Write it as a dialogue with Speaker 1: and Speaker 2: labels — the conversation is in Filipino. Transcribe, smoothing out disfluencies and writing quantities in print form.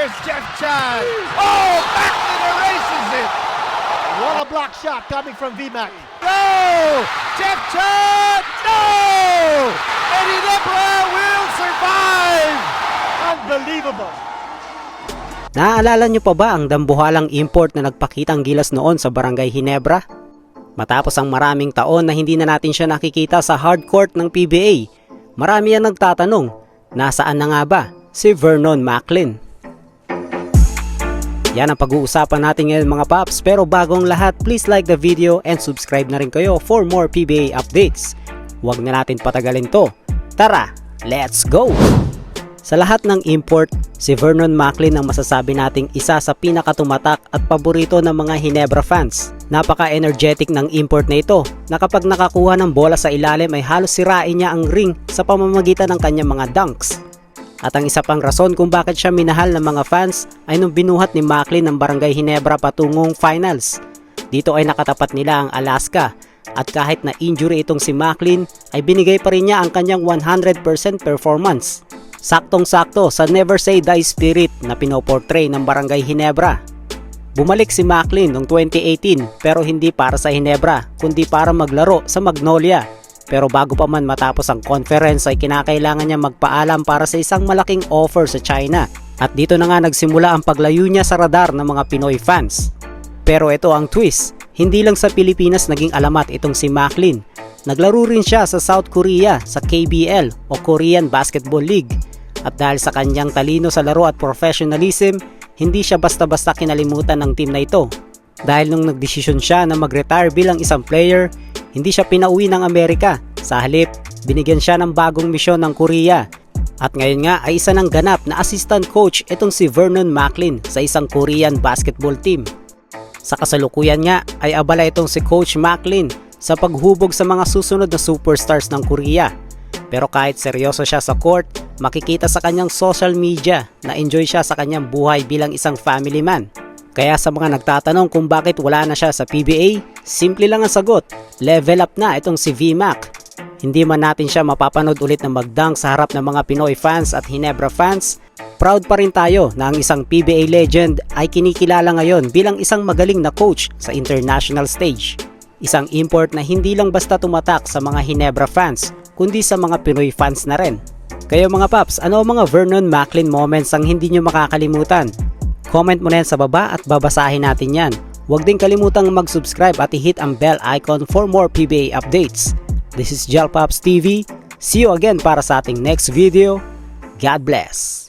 Speaker 1: Here's Jeff Chan. Oh, Macklin erases it.
Speaker 2: What a block shot coming from VMAC.
Speaker 1: No! Jeff Chan! No! And Ginebra will survive!
Speaker 2: Unbelievable.
Speaker 3: Naaalala nyo pa ba ang dambuhalang import na nagpakitang gilas noon sa Barangay Ginebra? Matapos ang maraming taon na hindi na natin siya nakikita sa hardcourt ng PBA, marami ang nagtatanong, nasaan na nga ba si Vernon Macklin? Yan ang pag-uusapan natin ngayon mga paps, pero bagong lahat, please like the video and subscribe na rin kayo for more PBA updates. Huwag na natin patagalin to. Tara, let's go! Sa lahat ng import, si Vernon Macklin ang masasabi nating isa sa pinakatumatak at paborito ng mga Ginebra fans. Napaka-energetic ng import na ito na kapag nakakuha ng bola sa ilalim ay halos sirain niya ang ring sa pamamagitan ng kanyang mga dunks. At ang isa pang rason kung bakit siya minahal ng mga fans ay nung binuhat ni Macklin ng Barangay Ginebra patungong finals. Dito ay nakatapat nila ang Alaska at kahit na injury itong si Macklin ay binigay pa rin niya ang kanyang 100% performance. Saktong-sakto sa Never Say Die spirit na pinoportray ng Barangay Ginebra. Bumalik si Macklin noong 2018 pero hindi para sa Ginebra kundi para maglaro sa Magnolia. Pero bago pa man matapos ang conference ay kinakailangan niya magpaalam para sa isang malaking offer sa China. At dito na nga nagsimula ang paglayo niya sa radar ng mga Pinoy fans. Pero ito ang twist, hindi lang sa Pilipinas naging alamat itong si Macklin. Naglaro rin siya sa South Korea sa KBL o Korean Basketball League. At dahil sa kanyang talino sa laro at professionalism, hindi siya basta-basta kinalimutan ng team na ito. Dahil nung nagdesisyon siya na mag-retire bilang isang player, hindi siya pinauwi ng Amerika. Sa halip, binigyan siya ng bagong misyon ng Korea. At ngayon nga ay isa ng ganap na assistant coach itong si Vernon Macklin sa isang Korean basketball team. Sa kasalukuyan nga ay abala itong si Coach Macklin sa paghubog sa mga susunod na superstars ng Korea. Pero kahit seryoso siya sa court, makikita sa kanyang social media na enjoy siya sa kanyang buhay bilang isang family man. Kaya sa mga nagtatanong kung bakit wala na siya sa PBA, simple lang ang sagot, level up na itong si VMAC. Hindi man natin siya mapapanood ulit na magdunk sa harap ng mga Pinoy fans at Ginebra fans, proud pa rin tayo na ang isang PBA legend ay kinikilala ngayon bilang isang magaling na coach sa international stage. Isang import na hindi lang basta tumatak sa mga Ginebra fans, kundi sa mga Pinoy fans na rin. Kayo mga paps, ano ang mga Vernon Macklin moments ang hindi nyo makakalimutan? Comment mo na yan sa baba at babasahin natin yan. Huwag din kalimutang mag-subscribe at i-hit ang bell icon for more PBA updates. This is Jalpops TV. See you again para sa ating next video. God bless!